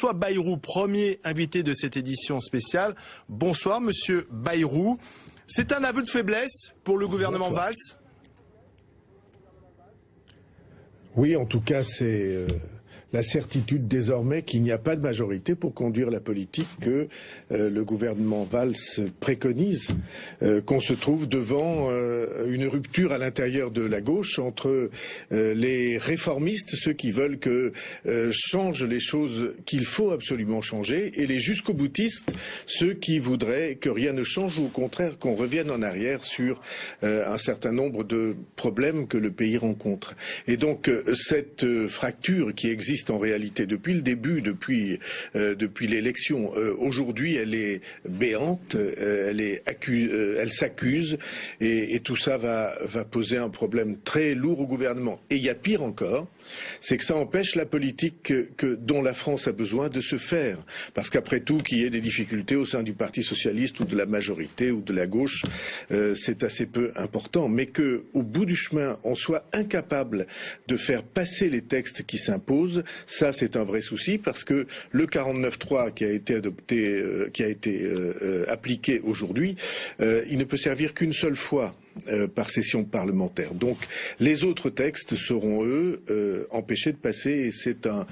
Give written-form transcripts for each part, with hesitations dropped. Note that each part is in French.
François Bayrou, premier invité de cette édition spéciale. Bonsoir Monsieur Bayrou. C'est un aveu de faiblesse pour le gouvernement Valls? Oui, en tout cas, c'est la certitude désormais qu'il n'y a pas de majorité pour conduire la politique que le gouvernement Valls préconise, qu'on se trouve devant une rupture à l'intérieur de la gauche entre les réformistes, ceux qui veulent que changent les choses qu'il faut absolument changer, et les jusqu'au-boutistes, ceux qui voudraient que rien ne change ou au contraire qu'on revienne en arrière sur un certain nombre de problèmes que le pays rencontre. Et donc cette fracture qui existe en réalité depuis le début, depuis l'élection, aujourd'hui elle est béante, elle s'accuse et tout ça va poser un problème très lourd au gouvernement. Et il y a pire encore, c'est que ça empêche la politique dont la France a besoin de se faire. Parce qu'après tout, qu'il y ait des difficultés au sein du Parti socialiste ou de la majorité ou de la gauche, c'est assez peu important. Mais qu'au bout du chemin, on soit incapable de faire passer les textes qui s'imposent, ça c'est un vrai souci, parce que le 49.3 qui a été adopté, appliqué aujourd'hui, il ne peut servir qu'une seule fois par session parlementaire. Donc les autres textes seront, eux, empêchés de passer, et c'est un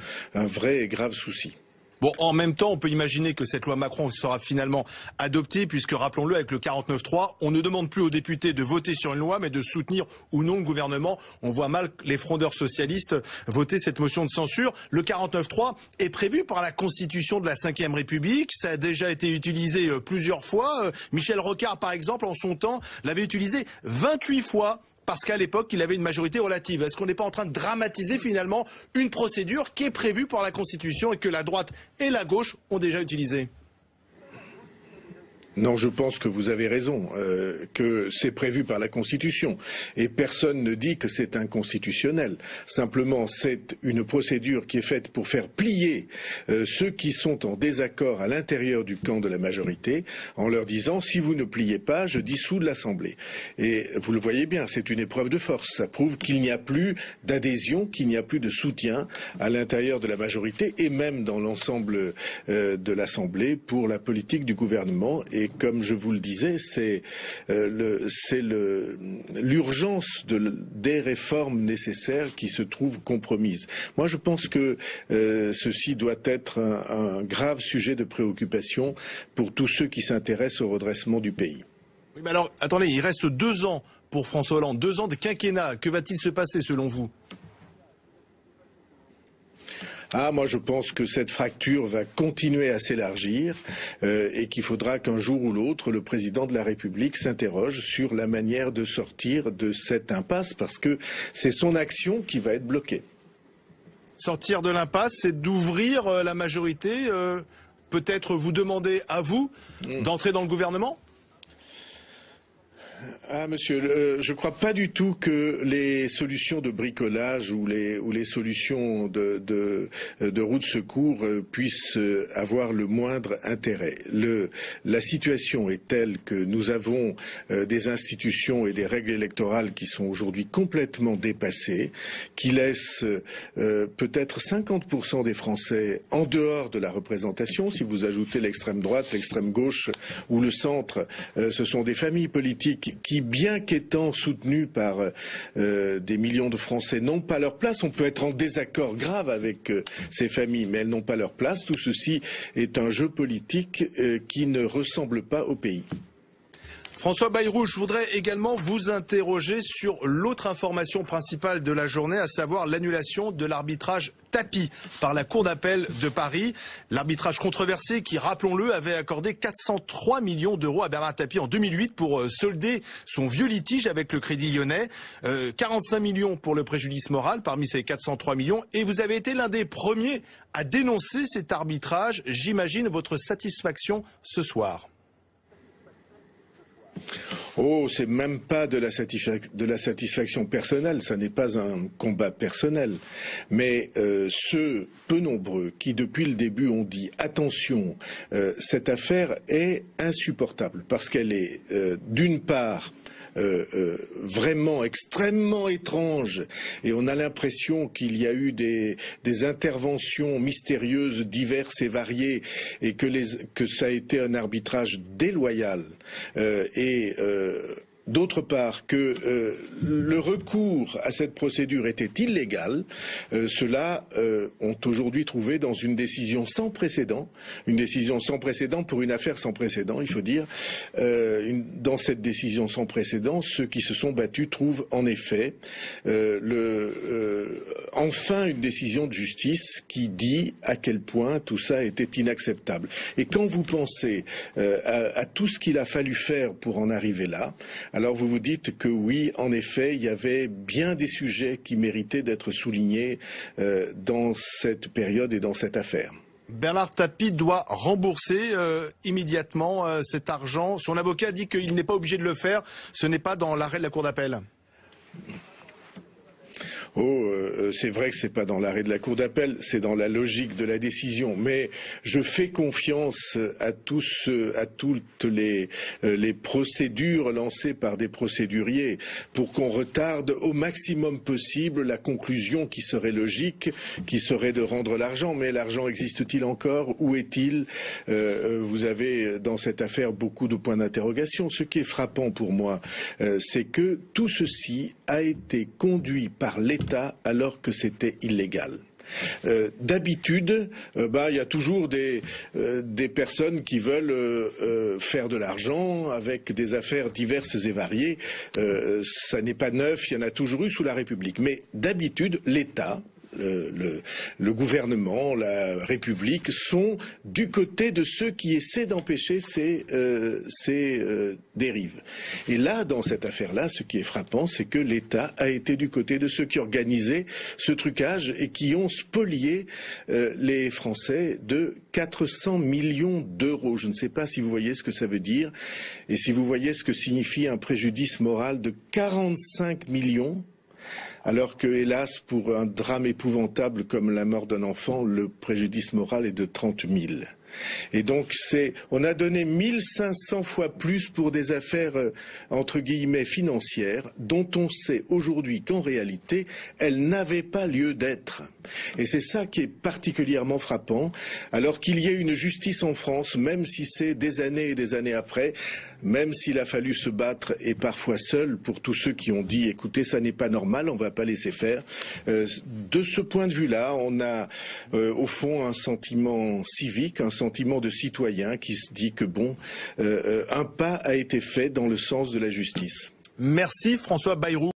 vrai et grave souci. Bon, en même temps, on peut imaginer que cette loi Macron sera finalement adoptée, puisque, rappelons-le, avec le 49.3, on ne demande plus aux députés de voter sur une loi, mais de soutenir ou non le gouvernement. On voit mal les frondeurs socialistes voter cette motion de censure. Le 49.3 est prévu par la Constitution de la Ve République. Ça a déjà été utilisé plusieurs fois. Michel Rocard, par exemple, en son temps, l'avait utilisé 28 fois. Parce qu'à l'époque, il avait une majorité relative. Est-ce qu'on n'est pas en train de dramatiser finalement une procédure qui est prévue par la Constitution et que la droite et la gauche ont déjà utilisée ? Non, je pense que vous avez raison, que c'est prévu par la Constitution. Et personne ne dit que c'est inconstitutionnel. Simplement, c'est une procédure qui est faite pour faire plier ceux qui sont en désaccord à l'intérieur du camp de la majorité, en leur disant, si vous ne pliez pas, je dissous l'Assemblée. Et vous le voyez bien, c'est une épreuve de force. Ça prouve qu'il n'y a plus d'adhésion, qu'il n'y a plus de soutien à l'intérieur de la majorité et même dans l'ensemble de l'Assemblée pour la politique du gouvernement. Et comme je vous le disais, c'est l'urgence des réformes nécessaires qui se trouve compromise. Moi, je pense que ceci doit être un grave sujet de préoccupation pour tous ceux qui s'intéressent au redressement du pays. Oui, mais alors, attendez, il reste 2 ans pour François Hollande, 2 ans de quinquennat. Que va-t-il se passer selon vous ? Moi je pense que cette fracture va continuer à s'élargir et qu'il faudra qu'un jour ou l'autre, le président de la République s'interroge sur la manière de sortir de cette impasse, parce que c'est son action qui va être bloquée. Sortir de l'impasse, c'est d'ouvrir la majorité, peut-être vous demander à vous d'entrer dans le gouvernement ? Monsieur, je ne crois pas du tout que les solutions de bricolage ou les solutions de roue de secours puissent avoir le moindre intérêt. La situation est telle que nous avons des institutions et des règles électorales qui sont aujourd'hui complètement dépassées, qui laissent peut-être 50% des Français en dehors de la représentation. Si vous ajoutez l'extrême droite, l'extrême gauche ou le centre, ce sont des familles politiques qui, bien qu'étant soutenues par des millions de Français, n'ont pas leur place. On peut être en désaccord grave avec ces familles, mais elles n'ont pas leur place. Tout ceci est un jeu politique qui ne ressemble pas au pays. François Bayrou, je voudrais également vous interroger sur l'autre information principale de la journée, à savoir l'annulation de l'arbitrage Tapie par la Cour d'appel de Paris. L'arbitrage controversé qui, rappelons-le, avait accordé 403 millions d'euros à Bernard Tapie en 2008 pour solder son vieux litige avec le Crédit Lyonnais. 45 millions pour le préjudice moral parmi ces 403 millions. Et vous avez été l'un des premiers à dénoncer cet arbitrage. J'imagine votre satisfaction ce soir. Oh, c'est même pas de la satisfaction personnelle, ça n'est pas un combat personnel. Mais ceux peu nombreux qui depuis le début ont dit attention, cette affaire est insupportable parce qu'elle est d'une part vraiment extrêmement étrange, et on a l'impression qu'il y a eu des interventions mystérieuses diverses et variées, et que ça a été un arbitrage déloyal, d'autre part que le recours à cette procédure était illégal, ceux-là ont aujourd'hui trouvé dans une décision sans précédent pour une affaire sans précédent, il faut dire, dans cette décision sans précédent, ceux qui se sont battus trouvent en effet enfin une décision de justice qui dit à quel point tout ça était inacceptable. Et quand vous pensez à tout ce qu'il a fallu faire pour en arriver là, alors vous vous dites que oui, en effet, il y avait bien des sujets qui méritaient d'être soulignés dans cette période et dans cette affaire. Bernard Tapie doit rembourser immédiatement cet argent. Son avocat dit qu'il n'est pas obligé de le faire. Ce n'est pas dans l'arrêt de la Cour d'appel. C'est vrai que c'est pas dans l'arrêt de la Cour d'appel, c'est dans la logique de la décision. Mais je fais confiance à toutes les procédures lancées par des procéduriers pour qu'on retarde au maximum possible la conclusion qui serait logique, qui serait de rendre l'argent. Mais l'argent existe-t-il encore? Où est-il? Vous avez dans cette affaire beaucoup de points d'interrogation. Ce qui est frappant pour moi, c'est que tout ceci a été conduit par l'État alors que c'était illégal. D'habitude, il y a toujours des personnes qui veulent faire de l'argent avec des affaires diverses et variées. Ça n'est pas neuf, il y en a toujours eu sous la République. Mais d'habitude, l'État, le gouvernement, la République sont du côté de ceux qui essaient d'empêcher ces dérives. Et là, dans cette affaire-là, ce qui est frappant, c'est que l'État a été du côté de ceux qui organisaient ce trucage et qui ont spolié les Français de 400 millions d'euros. Je ne sais pas si vous voyez ce que ça veut dire et si vous voyez ce que signifie un préjudice moral de 45 millions. Alors que, hélas, pour un drame épouvantable comme la mort d'un enfant, le préjudice moral est de 30 000. Et donc, on a donné 1500 fois plus pour des affaires, entre guillemets, financières, dont on sait aujourd'hui qu'en réalité, elles n'avaient pas lieu d'être. Et c'est ça qui est particulièrement frappant, alors qu'il y ait une justice en France, même si c'est des années et des années après, même s'il a fallu se battre, et parfois seul, pour tous ceux qui ont dit, écoutez, ça n'est pas normal, on ne va pas laisser faire. De ce point de vue-là, on a au fond un sentiment civique, un sentiment de citoyen qui se dit que bon, un pas a été fait dans le sens de la justice. Merci François Bayrou.